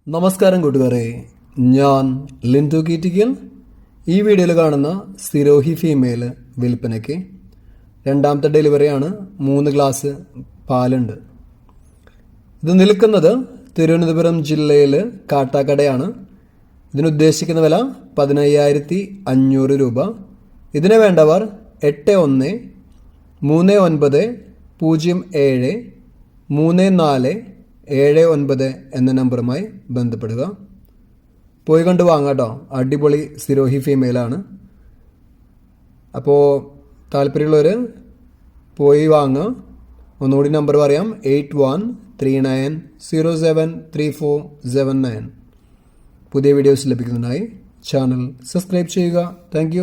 നമസ്കാരം കൂട്ടുകാരെ, ഞാൻ ലിൻഡു കീറ്റിക്കൽ. ഈ വീഡിയോയിൽ കാണുന്ന സിരോഹി ഫീമെയിൽ വിൽപ്പനയ്ക്ക്. രണ്ടാമത്തെ ഡെലിവറിയാണ്. 3 ഗ്ലാസ് പാലുണ്ട്. ഇത് നിൽക്കുന്നത് തിരുവനന്തപുരം ജില്ലയിൽ കാട്ടാക്കടയാണ്. ഇതിനുദ്ദേശിക്കുന്ന വില 15,500 രൂപ. ഇതിനെ വേണ്ടവർ 81-09-07-34-79 എന്ന നമ്പറുമായി ബന്ധപ്പെടുക. പോയി കണ്ട് വാങ്ങാം കേട്ടോ. അടിപൊളി സിരോഹി ഫീമെയിലാണ്. അപ്പോൾ താല്പര്യമുള്ളവർ പോയി വാങ്ങുക. ഒന്നുകൂടി നമ്പർ പറയാം: 8139073479. പുതിയ വീഡിയോസ് ലഭിക്കുന്നതിനായി ചാനൽ സബ്സ്ക്രൈബ് ചെയ്യുക. താങ്ക്